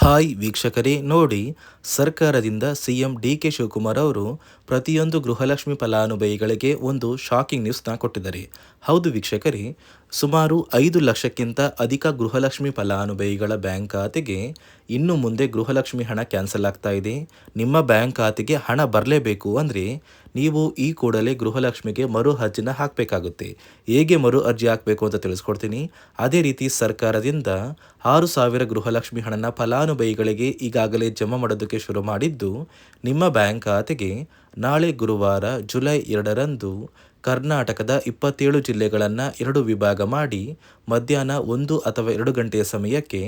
Hi ವೀಕ್ಷಕರೇ, ನೋಡಿ, ಸರ್ಕಾರದಿಂದ ಸಿಎಂ ಡಿ.ಕೆ. ಶಿವಕುಮಾರ್ ಅವರು ಪ್ರತಿಯೊಂದು ಗೃಹಲಕ್ಷ್ಮಿ ಫಲಾನುಭವಿಗಳಿಗೆ ಒಂದು ಶಾಕಿಂಗ್ ನ್ಯೂಸ್ನ ಕೊಟ್ಟಿದ್ದಾರೆ. ಹೌದು ವೀಕ್ಷಕರೇ, ಸುಮಾರು 5 ಲಕ್ಷಕ್ಕಿಂತ ಅಧಿಕ ಗೃಹಲಕ್ಷ್ಮಿ ಫಲಾನುಭವಿಗಳ ಬ್ಯಾಂಕ್ ಖಾತೆಗೆ ಇನ್ನು ಮುಂದೆ ಗೃಹಲಕ್ಷ್ಮಿ ಹಣ ಕ್ಯಾನ್ಸಲ್ ಆಗ್ತಾ ಇದೆ. ನಿಮ್ಮ ಬ್ಯಾಂಕ್ ಖಾತೆಗೆ ಹಣ ಬರಲೇಬೇಕು ಅಂದರೆ ನೀವು ಈ ಕೂಡಲೇ ಗೃಹಲಕ್ಷ್ಮಿಗೆ ಮರು ಅರ್ಜಿನ ಹಾಕಬೇಕಾಗುತ್ತೆ. ಹೇಗೆ ಮರು ಅರ್ಜಿ ಹಾಕಬೇಕು ಅಂತ ತಿಳಿಸ್ಕೊಡ್ತೀನಿ. ಅದೇ ರೀತಿ ಸರ್ಕಾರದಿಂದ 6,000 ಗೃಹಲಕ್ಷ್ಮಿ ಹಣನ ಫಲಾನುಭವಿಗಳಿಗೆ ಈಗಾಗಲೇ ಜಮಾ ಮಾಡೋದಕ್ಕೆ ಶುರು ಮಾಡಿದ್ದು, ನಿಮ್ಮ ಬ್ಯಾಂಕ್ ಖಾತೆಗೆ ನಾಳೆ ಗುರುವಾರ ಜುಲೈ 2ರಂದು ಕರ್ನಾಟಕದ 27 ಜಿಲ್ಲೆಗಳನ್ನು 2 ವಿಭಾಗ ಮಾಡಿ ಮಧ್ಯಾಹ್ನ 1 ಅಥವಾ 2 ಗಂಟೆಯ ಸಮಯಕ್ಕೆ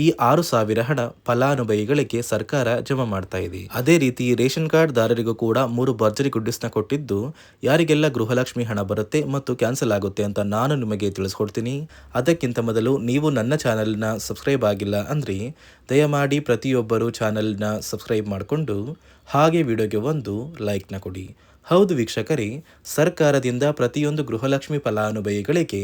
ಈ 6,000 ಹಣ ಫಲಾನುಭವಿಗಳಿಗೆ ಸರ್ಕಾರ ಜಮಾ ಮಾಡ್ತಾ ಇದೆ. ಅದೇ ರೀತಿ ರೇಷನ್ ಕಾರ್ಡ್ ದಾರರಿಗೂ ಕೂಡ 3 ಭರ್ಜರಿ ಗುಡ್ಡಿಸ್ನ ಕೊಟ್ಟಿದ್ದು, ಯಾರಿಗೆಲ್ಲ ಗೃಹಲಕ್ಷ್ಮಿ ಹಣ ಬರುತ್ತೆ ಮತ್ತು ಕ್ಯಾನ್ಸಲ್ ಆಗುತ್ತೆ ಅಂತ ನಾನು ನಿಮಗೆ ತಿಳಿಸ್ಕೊಡ್ತೀನಿ. ಅದಕ್ಕಿಂತ ಮೊದಲು ನೀವು ನನ್ನ ಚಾನಲ್ನ ಸಬ್ಸ್ಕ್ರೈಬ್ ಆಗಿಲ್ಲ ಅಂದರೆ ದಯಮಾಡಿ ಪ್ರತಿಯೊಬ್ಬರು ಚಾನಲ್ನ ಸಬ್ಸ್ಕ್ರೈಬ್ ಮಾಡಿಕೊಂಡು ಹಾಗೆ ವಿಡಿಯೋಗೆ ಒಂದು ಲೈಕ್ನ ಕೊಡಿ. ಹೌದು ವೀಕ್ಷಕರೇ, ಸರ್ಕಾರದಿಂದ ಪ್ರತಿಯೊಂದು ಗೃಹಲಕ್ಷ್ಮಿ ಫಲಾನುಭವಿಗಳಿಗೆ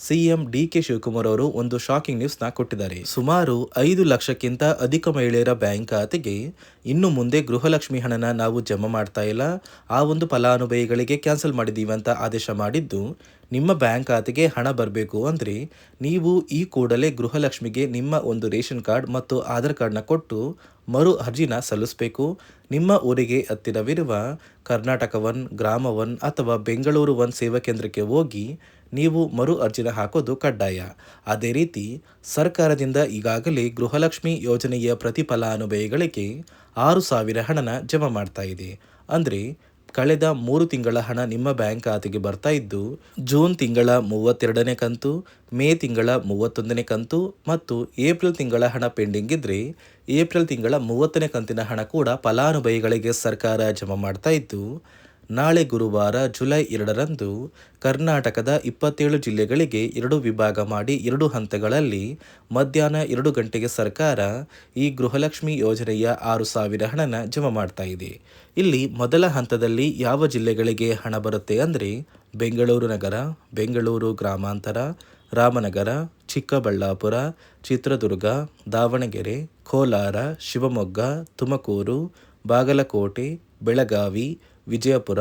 ಸಿಎಂ ಡಿ.ಕೆ. ಶಿವಕುಮಾರ್ ಅವರು ಒಂದು ಶಾಕಿಂಗ್ ನ್ಯೂಸ್ನ ಕೊಟ್ಟಿದ್ದಾರೆ. ಸುಮಾರು 5 ಲಕ್ಷಕ್ಕಿಂತ ಅಧಿಕ ಮಹಿಳೆಯರ ಬ್ಯಾಂಕ್ ಖಾತೆಗೆ ಇನ್ನು ಮುಂದೆ ಗೃಹಲಕ್ಷ್ಮಿ ಹಣನ ನಾವು ಜಮಾ ಮಾಡ್ತಾ ಇಲ್ಲ, ಆ ಒಂದು ಫಲಾನುಭವಿಗಳಿಗೆ ಕ್ಯಾನ್ಸಲ್ ಮಾಡಿದ್ದೀವಿ ಅಂತ ಆದೇಶ ಮಾಡಿದ್ದು, ನಿಮ್ಮ ಬ್ಯಾಂಕ್ ಖಾತೆಗೆ ಹಣ ಬರಬೇಕು ಅಂದರೆ ನೀವು ಈ ಕೂಡಲೇ ಗೃಹಲಕ್ಷ್ಮಿಗೆ ನಿಮ್ಮ ಒಂದು ರೇಷನ್ ಕಾರ್ಡ್ ಮತ್ತು ಆಧಾರ್ ಕಾರ್ಡ್ನ ಕೊಟ್ಟು ಮರು ಅರ್ಜಿನ ಸಲ್ಲಿಸಬೇಕು. ನಿಮ್ಮ ಊರಿಗೆ ಹತ್ತಿರವಿರುವ ಕರ್ನಾಟಕ ಒನ್, ಗ್ರಾಮ ಒನ್ ಅಥವಾ ಬೆಂಗಳೂರು ಒನ್ ಸೇವಾ ಕೇಂದ್ರಕ್ಕೆ ಹೋಗಿ ನೀವು ಮರು ಅರ್ಜಿನ ಹಾಕೋದು ಕಡ್ಡಾಯ. ಅದೇ ರೀತಿ ಸರ್ಕಾರದಿಂದ ಈಗಾಗಲೇ ಗೃಹಲಕ್ಷ್ಮಿ ಯೋಜನೆಯ ಪ್ರತಿ ಫಲಾನುಭವಿಗಳಿಗೆ 6,000 ಹಣನ ಜಮಾ ಮಾಡ್ತಾ ಇದೆ. ಅಂದರೆ ಕಳೆದ 3 ತಿಂಗಳ ಹಣ ನಿಮ್ಮ ಬ್ಯಾಂಕ್ ಖಾತೆಗೆ ಬರ್ತಾ ಇದ್ದು, ಜೂನ್ ತಿಂಗಳ 32ನೇ ಕಂತು, ಮೇ ತಿಂಗಳ 31ನೇ ಕಂತು ಮತ್ತು ಏಪ್ರಿಲ್ ತಿಂಗಳ ಹಣ ಪೆಂಡಿಂಗ್ ಇದ್ದರೆ ಏಪ್ರಿಲ್ ತಿಂಗಳ 30ನೇ ಕಂತಿನ ಹಣ ಕೂಡ ಫಲಾನುಭವಿಗಳಿಗೆ ಸರ್ಕಾರ ಜಮಾ ಮಾಡ್ತಾ ಇದ್ದು, ನಾಳೆ ಗುರುವಾರ ಜುಲೈ 2ರಂದು ಕರ್ನಾಟಕದ 27 ಜಿಲ್ಲೆಗಳಿಗೆ 2 ವಿಭಾಗ ಮಾಡಿ 2 ಹಂತಗಳಲ್ಲಿ ಮಧ್ಯಾಹ್ನ 2 ಗಂಟೆಗೆ ಸರ್ಕಾರ ಈ ಗೃಹಲಕ್ಷ್ಮಿ ಯೋಜನೆಯ 6,000 ಹಣನ ಜಮಾ ಮಾಡ್ತಾ ಇದೆ. ಇಲ್ಲಿ ಮೊದಲ ಹಂತದಲ್ಲಿ ಯಾವ ಜಿಲ್ಲೆಗಳಿಗೆ ಹಣ ಬರುತ್ತೆ ಅಂದರೆ ಬೆಂಗಳೂರು ನಗರ, ಬೆಂಗಳೂರು ಗ್ರಾಮಾಂತರ, ರಾಮನಗರ, ಚಿಕ್ಕಬಳ್ಳಾಪುರ, ಚಿತ್ರದುರ್ಗ, ದಾವಣಗೆರೆ, ಕೋಲಾರ, ಶಿವಮೊಗ್ಗ, ತುಮಕೂರು, ಬಾಗಲಕೋಟೆ, ಬೆಳಗಾವಿ, ವಿಜಯಪುರ,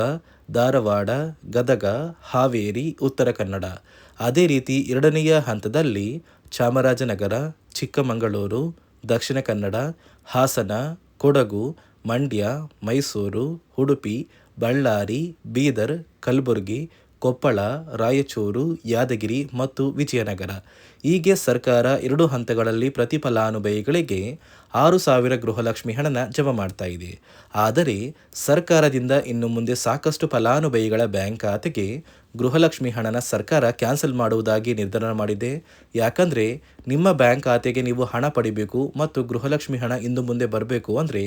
ಧಾರವಾಡ, ಗದಗ, ಹಾವೇರಿ, ಉತ್ತರ ಕನ್ನಡ. ಅದೇ ರೀತಿ ಎರಡನೆಯ ಹಂತದಲ್ಲಿ ಚಾಮರಾಜನಗರ, ಚಿಕ್ಕಮಗಳೂರು, ದಕ್ಷಿಣ ಕನ್ನಡ, ಹಾಸನ, ಕೊಡಗು, ಮಂಡ್ಯ, ಮೈಸೂರು, ಉಡುಪಿ, ಬಳ್ಳಾರಿ, ಬೀದರ್, ಕಲಬುರಗಿ, ಕೊಪ್ಪಳ, ರಾಯಚೂರು, ಯಾದಗಿರಿ ಮತ್ತು ವಿಜಯನಗರ. ಹೀಗೆ ಸರ್ಕಾರ 2 ಹಂತಗಳಲ್ಲಿ ಪ್ರತಿ ಫಲಾನುಭವಿಗಳಿಗೆ 6,000 ಗೃಹಲಕ್ಷ್ಮಿ ಹಣನ ಜಮಾ ಮಾಡ್ತಾ ಇದೆ. ಆದರೆ ಸರ್ಕಾರದಿಂದ ಇನ್ನು ಮುಂದೆ ಸಾಕಷ್ಟು ಫಲಾನುಭವಿಗಳ ಬ್ಯಾಂಕ್ ಖಾತೆಗೆ ಗೃಹಲಕ್ಷ್ಮಿ ಹಣನ ಸರ್ಕಾರ ಕ್ಯಾನ್ಸಲ್ ಮಾಡುವುದಾಗಿ ನಿರ್ಧಾರ ಮಾಡಿದೆ. ಯಾಕಂದರೆ ನಿಮ್ಮ ಬ್ಯಾಂಕ್ ಖಾತೆಗೆ ನೀವು ಹಣ ಪಡಿಬೇಕು ಮತ್ತು ಗೃಹಲಕ್ಷ್ಮಿ ಹಣ ಇನ್ನು ಮುಂದೆ ಬರಬೇಕು ಅಂದರೆ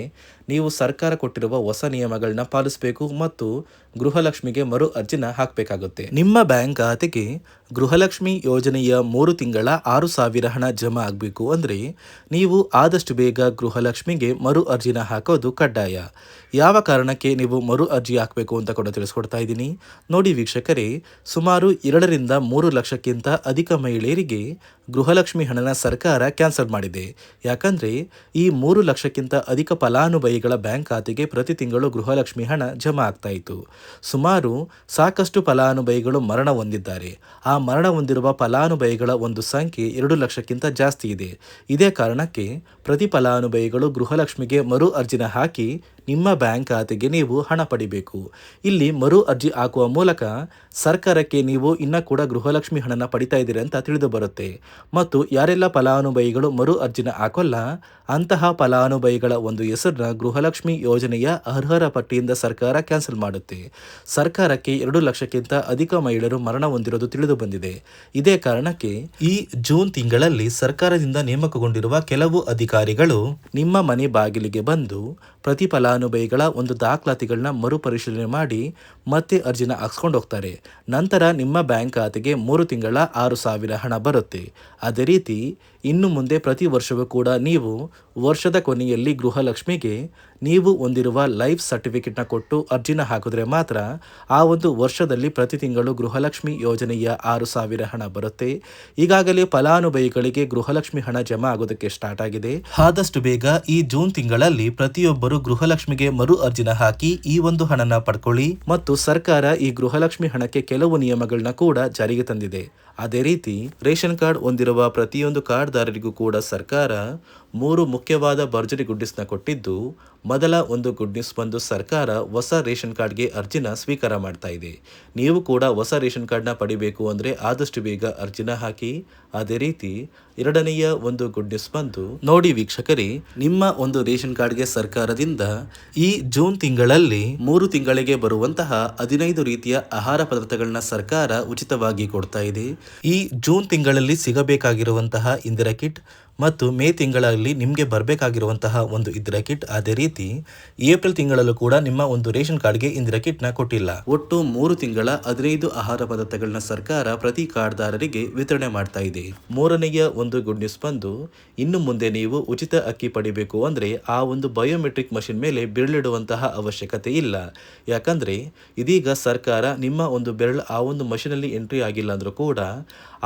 ನೀವು ಸರ್ಕಾರ ಕೊಟ್ಟಿರುವ ಹೊಸ ನಿಯಮಗಳನ್ನ ಪಾಲಿಸಬೇಕು ಮತ್ತು ಗೃಹಲಕ್ಷ್ಮಿಗೆ ಮರು ಅರ್ಜಿನ ಹಾಕಬೇಕಾಗುತ್ತೆ. ನಿಮ್ಮ ಬ್ಯಾಂಕ್ ಖಾತೆಗೆ ಗೃಹಲಕ್ಷ್ಮಿ ಯೋಜನೆಯ 3 ತಿಂಗಳ 6,000 ಹಣ ಜಮಾ ಆಗಬೇಕು ಅಂದರೆ ನೀವು ಆದಷ್ಟು ಬೇಗ ಗೃಹಲಕ್ಷ್ಮಿಗೆ ಮರು ಅರ್ಜಿನ ಹಾಕೋದು ಕಡ್ಡಾಯ. ಯಾವ ಕಾರಣಕ್ಕೆ ನೀವು ಮರು ಅರ್ಜಿ ಹಾಕಬೇಕು ಅಂತ ಕೂಡ ತಿಳಿಸ್ಕೊಡ್ತಾ ಇದ್ದೀನಿ. ನೋಡಿ ವೀಕ್ಷಕರೇ, ಸುಮಾರು 2ರಿಂದ 3 ಲಕ್ಷಕ್ಕಿಂತ ಅಧಿಕ ಮಹಿಳೆಯರಿಗೆ ಗೃಹಲಕ್ಷ್ಮಿ ಹಣನ ಸರ್ಕಾರ ಕ್ಯಾನ್ಸಲ್ ಮಾಡಿದೆ. ಯಾಕಂದರೆ ಈ 3 ಲಕ್ಷಕ್ಕಿಂತ ಅಧಿಕ ಫಲಾನುಭವಿಗಳ ಬ್ಯಾಂಕ್ ಖಾತೆಗೆ ಪ್ರತಿ ತಿಂಗಳು ಗೃಹಲಕ್ಷ್ಮಿ ಹಣ ಜಮಾ ಆಗ್ತಾ ಇತ್ತು. ಸುಮಾರು ಸಾಕಷ್ಟು ಫಲಾನುಭವಿಗಳು ಮರಣ ಹೊಂದಿದ್ದಾರೆ. ಆ ಮರಣ ಹೊಂದಿರುವ ಫಲಾನುಭವಿಗಳ ಒಂದು ಸಂಖ್ಯೆ 2 ಲಕ್ಷಕ್ಕಿಂತ ಜಾಸ್ತಿ ಇದೆ. ಇದೇ ಕಾರಣಕ್ಕೆ ಪ್ರತಿ ಫಲಾನುಭವಿಗಳು ಗೃಹಲಕ್ಷ್ಮಿಗೆ ಮರು ಅರ್ಜಿನ ಹಾಕಿ ನಿಮ್ಮ ಬ್ಯಾಂಕ್ ಖಾತೆಗೆ ನೀವು ಹಣ ಪಡಿಬೇಕು. ಇಲ್ಲಿ ಮರು ಅರ್ಜಿ ಹಾಕುವ ಮೂಲಕ ಸರ್ಕಾರಕ್ಕೆ ನೀವು ಇನ್ನೂ ಕೂಡ ಗೃಹಲಕ್ಷ್ಮಿ ಹಣನ ಪಡಿತಾ ಇದ್ದೀರಿ ಅಂತ ತಿಳಿದು ಬರುತ್ತೆ. ಮತ್ತು ಯಾರೆಲ್ಲ ಫಲಾನುಭವಿಗಳು ಮರು ಅರ್ಜಿನ ಹಾಕೋಲ್ಲ ಅಂತಹ ಫಲಾನುಭವಿಗಳ ಒಂದು ಹೆಸರನ್ನ ಗೃಹಲಕ್ಷ್ಮಿ ಯೋಜನೆಯ ಅರ್ಹರ ಪಟ್ಟಿಯಿಂದ ಸರ್ಕಾರ ಕ್ಯಾನ್ಸಲ್ ಮಾಡುತ್ತೆ. ಸರ್ಕಾರಕ್ಕೆ 2 ಲಕ್ಷಕ್ಕಿಂತ ಅಧಿಕ ಮಹಿಳೆಯರು ಮರಣ ಹೊಂದಿರೋದು ತಿಳಿದು ಬಂದಿದೆ. ಇದೇ ಕಾರಣಕ್ಕೆ ಈ ಜೂನ್ ತಿಂಗಳಲ್ಲಿ ಸರ್ಕಾರದಿಂದ ನೇಮಕಗೊಂಡಿರುವ ಕೆಲವು ಅಧಿಕಾರಿಗಳು ನಿಮ್ಮ ಮನೆ ಬಾಗಿಲಿಗೆ ಬಂದು ಪ್ರತಿ ಫಲಾನುಭವಿಗಳ ಒಂದು ದಾಖಲಾತಿಗಳನ್ನ ಮರುಪರಿಶೀಲನೆ ಮಾಡಿ ಮತ್ತೆ ಅರ್ಜಿನ ಹಾಕ್ಸ್ಕೊಂಡು ಹೋಗ್ತಾರೆ. ನಂತರ ನಿಮ್ಮ ಬ್ಯಾಂಕ್ ಖಾತೆಗೆ 3 ತಿಂಗಳ 6,000 ಹಣ ಬರುತ್ತೆ. ಅದೇ ರೀತಿ ಇನ್ನು ಮುಂದೆ ಪ್ರತಿ ವರ್ಷವೂ ಕೂಡ ನೀವು ವರ್ಷದ ಕೊನೆಯಲ್ಲಿ ಗೃಹಲಕ್ಷ್ಮಿಗೆ ನೀವು ಹೊಂದಿರುವ ಲೈಫ್ ಸರ್ಟಿಫಿಕೇಟ್ನ ಕೊಟ್ಟು ಅರ್ಜಿನ ಹಾಕಿದ್ರೆ ಮಾತ್ರ ಆ ಒಂದು ವರ್ಷದಲ್ಲಿ ಪ್ರತಿ ತಿಂಗಳು ಗೃಹಲಕ್ಷ್ಮಿ ಯೋಜನೆಯ 6,000 ಹಣ ಬರುತ್ತೆ. ಈಗಾಗಲೇ ಫಲಾನುಭವಿಗಳಿಗೆ ಗೃಹಲಕ್ಷ್ಮಿ ಹಣ ಜಮಾ ಆಗೋದಕ್ಕೆ ಸ್ಟಾರ್ಟ್ ಆಗಿದೆ. ಆದಷ್ಟು ಬೇಗ ಈ ಜೂನ್ ತಿಂಗಳಲ್ಲಿ ಪ್ರತಿಯೊಬ್ಬರು ಗೃಹಲಕ್ಷ್ಮಿಗೆ ಮರು ಅರ್ಜಿನ ಹಾಕಿ ಈ ಒಂದು ಹಣನ ಪಡ್ಕೊಳ್ಳಿ. ಮತ್ತು ಸರ್ಕಾರ ಈ ಗೃಹಲಕ್ಷ್ಮಿ ಹಣಕ್ಕೆ ಕೆಲವು ನಿಯಮಗಳನ್ನ ಕೂಡ ಜಾರಿಗೆ ತಂದಿದೆ. ಅದೇ ರೀತಿ ರೇಷನ್ ಕಾರ್ಡ್ ಹೊಂದಿರುವ ಪ್ರತಿಯೊಂದು ಕಾರ್ಡ್ದಾರರಿಗೂ ಕೂಡ ಸರ್ಕಾರ 3 ಮುಖ್ಯವಾದ ಭರ್ಜರಿ ಗುಡ್ ನ್ಯೂಸ್ನ ಕೊಟ್ಟಿದ್ದು, ಮೊದಲ ಒಂದು ಗುಡ್ ನ್ಯೂಸ್ ಬಂದು ಸರ್ಕಾರ ಹೊಸ ರೇಷನ್ ಕಾರ್ಡ್ಗೆ ಅರ್ಜಿನ ಸ್ವೀಕಾರ ಮಾಡ್ತಾ ಇದೆ. ನೀವು ಕೂಡ ಹೊಸ ರೇಷನ್ ಕಾರ್ಡ್ನ ಪಡಿಬೇಕು ಅಂದರೆ ಆದಷ್ಟು ಬೇಗ ಅರ್ಜಿನ ಹಾಕಿ. ಅದೇ ರೀತಿ ಎರಡನೆಯ ಒಂದು ಗುಡ್ ನ್ಯೂಸ್ ಬಂದು ನೋಡಿ ವೀಕ್ಷಕರೇ, ನಿಮ್ಮ ಒಂದು ರೇಷನ್ ಕಾರ್ಡ್ಗೆ ಸರ್ಕಾರದಿಂದ ಈ ಜೂನ್ ತಿಂಗಳಲ್ಲಿ 3 ತಿಂಗಳಿಗೆ ಬರುವಂತಹ 15 ರೀತಿಯ ಆಹಾರ ಪದಾರ್ಥಗಳನ್ನ ಸರ್ಕಾರ ಉಚಿತವಾಗಿ ಕೊಡ್ತಾ ಇದೆ. ಈ ಜೂನ್ ತಿಂಗಳಲ್ಲಿ ಸಿಗಬೇಕಾಗಿರುವಂತಹ ಇಂದಿರಾ ಕಿಟ್ ಮತ್ತು ಮೇ ತಿಂಗಳಲ್ಲಿ ನಿಮಗೆ ಬರಬೇಕಾಗಿರುವಂತಹ ಒಂದು ಇಂದಿರಾ ಕಿಟ್, ಅದೇ ರೀತಿ ಏಪ್ರಿಲ್ ತಿಂಗಳಲ್ಲೂ ಕೂಡ ನಿಮ್ಮ ಒಂದು ರೇಷನ್ ಕಾರ್ಡ್ಗೆ ಇಂದಿರಾ ಕಿಟ್ನ ಕೊಟ್ಟಿಲ್ಲ. ಒಟ್ಟು 3 ತಿಂಗಳ 15 ಆಹಾರ ಪದಾರ್ಥಗಳನ್ನ ಸರ್ಕಾರ ಪ್ರತಿ ಕಾರ್ಡ್ದಾರರಿಗೆ ವಿತರಣೆ ಮಾಡ್ತಾ ಇದೆ. ಮೂರನೆಯ ಒಂದು ಗುಡ್ ನ್ಯೂಸ್ ಬಂದು, ಇನ್ನು ಮುಂದೆ ನೀವು ಉಚಿತ ಅಕ್ಕಿ ಪಡಿಬೇಕು ಅಂದರೆ ಆ ಒಂದು ಬಯೋಮೆಟ್ರಿಕ್ ಮಷಿನ್ ಮೇಲೆ ಬೆರಳಿಡುವಂತಹ ಅವಶ್ಯಕತೆ ಇಲ್ಲ. ಯಾಕಂದರೆ ಇದೀಗ ಸರ್ಕಾರ ನಿಮ್ಮ ಒಂದು ಬೆರಳು ಆ ಒಂದು ಮಷಿನಲ್ಲಿ ಎಂಟ್ರಿ ಆಗಿಲ್ಲ ಅಂದರೂ ಕೂಡ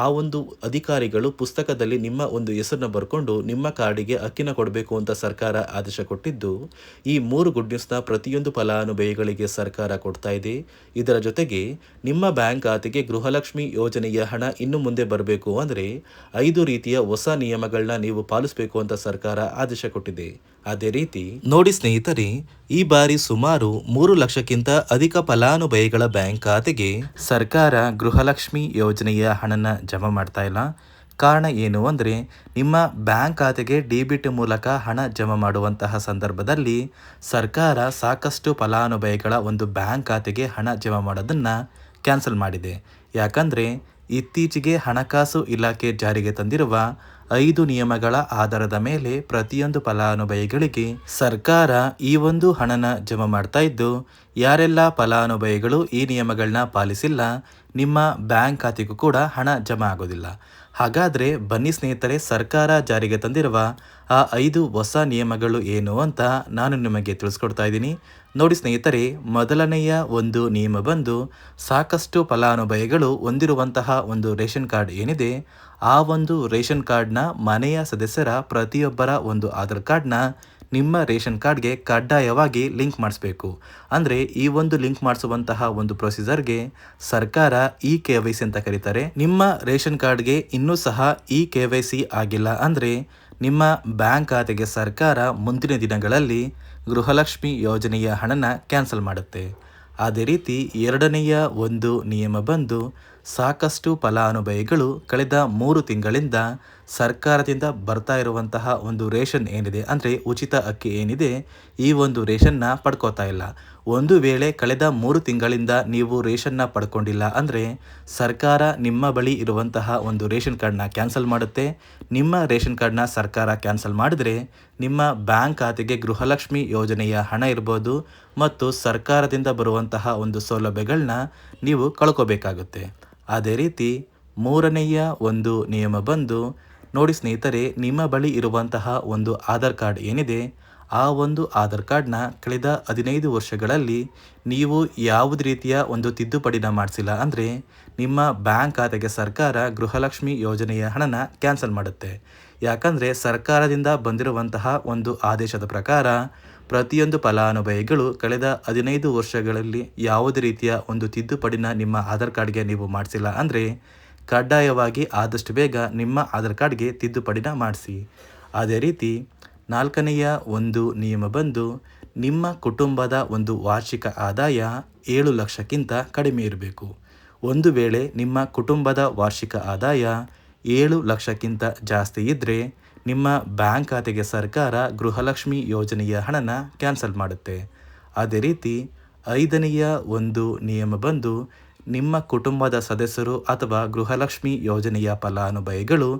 ಆ ಒಂದು ಅಧಿಕಾರಿಗಳು ಪುಸ್ತಕದಲ್ಲಿ ನಿಮ್ಮ ಒಂದು ಹೆಸರನ್ನ ಬರ್ಕೊಂಡು ನಿಮ್ಮ ಕಾರ್ಡಿಗೆ ಅಕ್ಕಿನ ಕೊಡಬೇಕು ಅಂತ ಸರ್ಕಾರ ಆದೇಶ ಕೊಟ್ಟಿದ್ದು, ಈ 3 ಗುಡ್ ನ್ಯೂಸ್ನ ಪ್ರತಿಯೊಂದು ಫಲಾನುಭವಿಗಳಿಗೆ ಸರ್ಕಾರ ಕೊಡ್ತಾ ಇದೆ. ಇದರ ಜೊತೆಗೆ ನಿಮ್ಮ ಬ್ಯಾಂಕ್ ಖಾತೆಗೆ ಗೃಹಲಕ್ಷ್ಮಿ ಯೋಜನೆಯ ಹಣ ಇನ್ನು ಮುಂದೆ ಬರಬೇಕು ಅಂದರೆ 5 ರೀತಿಯ ಹೊಸ ನಿಯಮಗಳನ್ನ ನೀವು ಪಾಲಿಸಬೇಕು ಅಂತ ಸರ್ಕಾರ ಆದೇಶ ಕೊಟ್ಟಿದೆ. ಅದೇ ರೀತಿ ನೋಡಿ ಸ್ನೇಹಿತರೆ, ಈ ಬಾರಿ ಸುಮಾರು 3 ಲಕ್ಷಕ್ಕಿಂತ ಅಧಿಕ ಫಲಾನುಭವಿಗಳ ಬ್ಯಾಂಕ್ ಖಾತೆಗೆ ಸರ್ಕಾರ ಗೃಹಲಕ್ಷ್ಮಿ ಯೋಜನೆಯ ಹಣನ ಜಮಾ ಮಾಡ್ತಾ ಇಲ್ಲ. ಕಾರಣ ಏನು ಅಂದರೆ, ನಿಮ್ಮ ಬ್ಯಾಂಕ್ ಖಾತೆಗೆ ಡೆಬಿಟ್ ಮೂಲಕ ಹಣ ಜಮಾ ಮಾಡುವಂತಹ ಸಂದರ್ಭದಲ್ಲಿ ಸರ್ಕಾರ ಸಾಕಷ್ಟು ಫಲಾನುಭವಿಗಳ ಒಂದು ಬ್ಯಾಂಕ್ ಖಾತೆಗೆ ಹಣ ಜಮಾ ಮಾಡೋದನ್ನು ಕ್ಯಾನ್ಸಲ್ ಮಾಡಿದೆ. ಯಾಕಂದರೆ ಇತ್ತೀಚೆಗೆ ಹಣಕಾಸು ಇಲಾಖೆ ಜಾರಿಗೆ ತಂದಿರುವ 5 ನಿಯಮಗಳ ಆಧಾರದ ಮೇಲೆ ಪ್ರತಿಯೊಂದು ಫಲಾನುಭವಿಗಳಿಗೆ ಸರ್ಕಾರ ಈ ಒಂದು ಹಣನ ಜಮಾ ಮಾಡ್ತಾ ಇದ್ದು, ಯಾರೆಲ್ಲ ಫಲಾನುಭವಿಗಳು ಈ ನಿಯಮಗಳನ್ನ ಪಾಲಿಸಿಲ್ಲ ನಿಮ್ಮ ಬ್ಯಾಂಕ್ ಖಾತೆಗೂ ಕೂಡ ಹಣ ಜಮಾ ಆಗೋದಿಲ್ಲ. ಹಾಗಾದರೆ ಬನ್ನಿ ಸ್ನೇಹಿತರೆ, ಸರ್ಕಾರ ಜಾರಿಗೆ ತಂದಿರುವ ಆ 5 ಹೊಸ ನಿಯಮಗಳು ಏನು ಅಂತ ನಾನು ನಿಮಗೆ ತಿಳಿಸ್ಕೊಡ್ತಾ ಇದ್ದೀನಿ. ನೋಡಿ ಸ್ನೇಹಿತರೆ, ಮೊದಲನೆಯ ಒಂದು ನಿಯಮ ಬಂದು, ಸಾಕಷ್ಟು ಫಲಾನುಭವಿಗಳು ಹೊಂದಿರುವಂತಹ ಒಂದು ರೇಷನ್ ಕಾರ್ಡ್ ಏನಿದೆ, ಆ ಒಂದು ರೇಷನ್ ಕಾರ್ಡ್ನ ಮನೆಯ ಸದಸ್ಯರ ಪ್ರತಿಯೊಬ್ಬರ ಒಂದು ಆಧಾರ್ ಕಾರ್ಡ್ನ ನಿಮ್ಮ ರೇಷನ್ ಕಾರ್ಡ್ಗೆ ಕಡ್ಡಾಯವಾಗಿ ಲಿಂಕ್ ಮಾಡಿಸ್ಬೇಕು. ಅಂದರೆ ಈ ಒಂದು ಲಿಂಕ್ ಮಾಡಿಸುವಂತಹ ಒಂದು ಪ್ರೊಸೀಜರ್ಗೆ ಸರ್ಕಾರ KYC ಅಂತ ಕರೀತಾರೆ. ನಿಮ್ಮ ರೇಷನ್ ಕಾರ್ಡ್ಗೆ ಇನ್ನೂ ಸಹ KYC ಆಗಿಲ್ಲ ಅಂದರೆ ನಿಮ್ಮ ಬ್ಯಾಂಕ್ ಖಾತೆಗೆ ಸರ್ಕಾರ ಮುಂದಿನ ದಿನಗಳಲ್ಲಿ ಗೃಹಲಕ್ಷ್ಮಿ ಯೋಜನೆಯ ಹಣನ ಕ್ಯಾನ್ಸಲ್ ಮಾಡುತ್ತೆ. ಅದೇ ರೀತಿ ಎರಡನೆಯ ಒಂದು ನಿಯಮ ಬಂದು, ಸಾಕಷ್ಟು ಫಲಾನುಭವಿಗಳು ಕಳೆದ 3 ತಿಂಗಳಿಂದ ಸರ್ಕಾರದಿಂದ ಬರ್ತಾ ಇರುವಂತಹ ಒಂದು ರೇಷನ್ ಏನಿದೆ, ಅಂದರೆ ಉಚಿತ ಅಕ್ಕಿ ಏನಿದೆ, ಈ ಒಂದು ರೇಷನ್ನ ಪಡ್ಕೋತಾ ಇಲ್ಲ. ಒಂದು ವೇಳೆ ಕಳೆದ 3 ತಿಂಗಳಿಂದ ನೀವು ರೇಷನ್ನ ಪಡ್ಕೊಂಡಿಲ್ಲ ಅಂದರೆ ಸರ್ಕಾರ ನಿಮ್ಮ ಬಳಿ ಇರುವಂತಹ ಒಂದು ರೇಷನ್ ಕಾರ್ಡ್ನ ಕ್ಯಾನ್ಸಲ್ ಮಾಡುತ್ತೆ. ನಿಮ್ಮ ರೇಷನ್ ಕಾರ್ಡ್ನ ಸರ್ಕಾರ ಕ್ಯಾನ್ಸಲ್ ಮಾಡಿದರೆ ನಿಮ್ಮ ಬ್ಯಾಂಕ್ ಖಾತೆಗೆ ಗೃಹಲಕ್ಷ್ಮಿ ಯೋಜನೆಯ ಹಣ ಇರ್ಬೋದು ಮತ್ತು ಸರ್ಕಾರದಿಂದ ಬರುವಂತಹ ಒಂದು ಸೌಲಭ್ಯಗಳನ್ನ ನೀವು ಕಳ್ಕೋಬೇಕಾಗುತ್ತೆ. ಅದೇ ರೀತಿ ಮೂರನೆಯ ಒಂದು ನಿಯಮ ಬಂದು, ನೋಡಿ ಸ್ನೇಹಿತರೆ, ನಿಮ್ಮ ಬಳಿ ಇರುವಂತಹ ಒಂದು ಆಧಾರ್ ಕಾರ್ಡ್ ಏನಿದೆ, ಆ ಒಂದು ಆಧಾರ್ ಕಾರ್ಡ್ನ ಕಳೆದ 15 ವರ್ಷಗಳಲ್ಲಿ ನೀವು ಯಾವುದೇ ರೀತಿಯ ಒಂದು ತಿದ್ದುಪಡಿನ ಮಾಡಿಸಿಲ್ಲ ಅಂದರೆ ನಿಮ್ಮ ಬ್ಯಾಂಕ್ ಖಾತೆಗೆ ಸರ್ಕಾರ ಗೃಹಲಕ್ಷ್ಮಿ ಯೋಜನೆಯ ಹಣನ ಕ್ಯಾನ್ಸಲ್ ಮಾಡುತ್ತೆ. ಯಾಕಂದರೆ ಸರ್ಕಾರದಿಂದ ಬಂದಿರುವಂತಹ ಒಂದು ಆದೇಶದ ಪ್ರಕಾರ ಪ್ರತಿಯೊಂದು ಫಲಾನುಭವಿಗಳು ಕಳೆದ 15 ವರ್ಷಗಳಲ್ಲಿ ಯಾವುದೇ ರೀತಿಯ ಒಂದು ತಿದ್ದುಪಡಿನ ನಿಮ್ಮ ಆಧಾರ್ ಕಾರ್ಡ್ಗೆ ನೀವು ಮಾಡಿಸಿಲ್ಲ ಅಂದರೆ ಕಡ್ಡಾಯವಾಗಿ ಆದಷ್ಟು ಬೇಗ ನಿಮ್ಮ ಆಧಾರ್ ಕಾರ್ಡ್ಗೆ ತಿದ್ದುಪಡಿನ ಮಾಡಿಸಿ. ಅದೇ ರೀತಿ ನಾಲ್ಕನೆಯ ಒಂದು ನಿಯಮ ಬಂದು, ನಿಮ್ಮ ಕುಟುಂಬದ ಒಂದು ವಾರ್ಷಿಕ ಆದಾಯ 7 ಲಕ್ಷಕ್ಕಿಂತ ಕಡಿಮೆ ಇರಬೇಕು. ಒಂದು ವೇಳೆ ನಿಮ್ಮ ಕುಟುಂಬದ ವಾರ್ಷಿಕ ಆದಾಯ 7 ಲಕ್ಷಕ್ಕಿಂತ ಜಾಸ್ತಿ ಇದ್ದರೆ ನಿಮ್ಮ ಬ್ಯಾಂಕ್ ಖಾತೆಗೆ ಸರ್ಕಾರ ಗೃಹಲಕ್ಷ್ಮಿ ಯೋಜನೆಯ ಹಣನ ಕ್ಯಾನ್ಸಲ್ ಮಾಡುತ್ತೆ. ಅದೇ ರೀತಿ ಐದನೆಯ ಒಂದು ನಿಯಮ ಬಂದು, ನಿಮ್ಮ ಕುಟುಂಬದ ಸದಸ್ಯರು ಅಥವಾ ಗೃಹಲಕ್ಷ್ಮಿ ಯೋಜನೆಯ ಫಲಾನುಭವಿಗಳು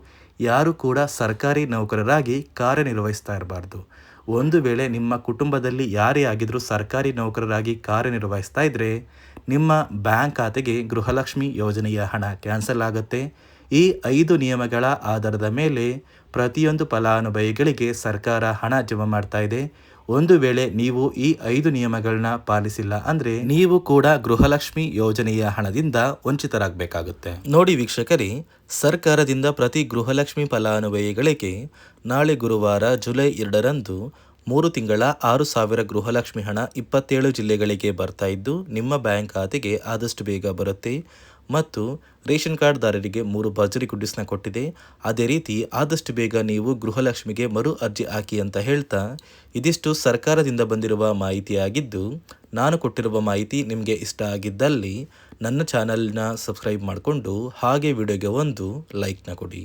ಯಾರು ಕೂಡ ಸರ್ಕಾರಿ ನೌಕರರಾಗಿ ಕಾರ್ಯನಿರ್ವಹಿಸ್ತಾ ಇರಬಾರ್ದು. ಒಂದು ವೇಳೆ ನಿಮ್ಮ ಕುಟುಂಬದಲ್ಲಿ ಯಾರೇ ಆಗಿದ್ರೂ ಸರ್ಕಾರಿ ನೌಕರರಾಗಿ ಕಾರ್ಯನಿರ್ವಹಿಸ್ತಾ ಇದ್ದರೆ ನಿಮ್ಮ ಬ್ಯಾಂಕ್ ಖಾತೆಗೆ ಗೃಹಲಕ್ಷ್ಮಿ ಯೋಜನೆಯ ಹಣ ಕ್ಯಾನ್ಸಲ್ ಆಗುತ್ತೆ. ಈ 5 ನಿಯಮಗಳ ಆಧಾರದ ಮೇಲೆ ಪ್ರತಿಯೊಂದು ಫಲಾನುಭವಿಗಳಿಗೆ ಸರ್ಕಾರ ಹಣ ಜಮಾ ಮಾಡ್ತಾ ಇದೆ. ಒಂದು ವೇಳೆ ನೀವು ಈ 5 ನಿಯಮಗಳನ್ನ ಪಾಲಿಸಿಲ್ಲ ಅಂದ್ರೆ ನೀವು ಕೂಡ ಗೃಹಲಕ್ಷ್ಮಿ ಯೋಜನೆಯ ಹಣದಿಂದ ವಂಚಿತರಾಗಬೇಕಾಗುತ್ತೆ. ನೋಡಿ ವೀಕ್ಷಕರೇ, ಸರ್ಕಾರದಿಂದ ಪ್ರತಿ ಗೃಹಲಕ್ಷ್ಮಿ ಫಲಾನುಭವಿಗಳಿಗೆ ನಾಳೆ ಗುರುವಾರ ಜುಲೈ 2ರಂದು 3 ತಿಂಗಳ 6,000 ಗೃಹಲಕ್ಷ್ಮಿ ಹಣ 27 ಜಿಲ್ಲೆಗಳಿಗೆ ಬರ್ತಾ ಇದ್ದು ನಿಮ್ಮ ಬ್ಯಾಂಕ್ ಖಾತೆಗೆ ಆದಷ್ಟು ಬೇಗ ಬರುತ್ತೆ. ಮತ್ತು ರೇಷನ್ ಕಾರ್ಡ್ದಾರರಿಗೆ 3 ಭರ್ಜರಿ ಗುಡ್ಡಿಸ್ನ ಕೊಟ್ಟಿದೆ. ಅದೇ ರೀತಿ ಆದಷ್ಟು ಬೇಗ ನೀವು ಗೃಹಲಕ್ಷ್ಮಿಗೆ ಮರು ಅರ್ಜಿ ಹಾಕಿ ಅಂತ ಹೇಳ್ತಾ, ಇದಿಷ್ಟು ಸರ್ಕಾರದಿಂದ ಬಂದಿರುವ ಮಾಹಿತಿಯಾಗಿದ್ದು, ನಾನು ಕೊಟ್ಟಿರುವ ಮಾಹಿತಿ ನಿಮಗೆ ಇಷ್ಟ ಆಗಿದ್ದಲ್ಲಿ ನನ್ನ ಚಾನಲ್ನ ಸಬ್ಸ್ಕ್ರೈಬ್ ಮಾಡಿಕೊಂಡು ಹಾಗೆ ವಿಡಿಯೋಗೆ ಒಂದು ಲೈಕ್ನ ಕೊಡಿ.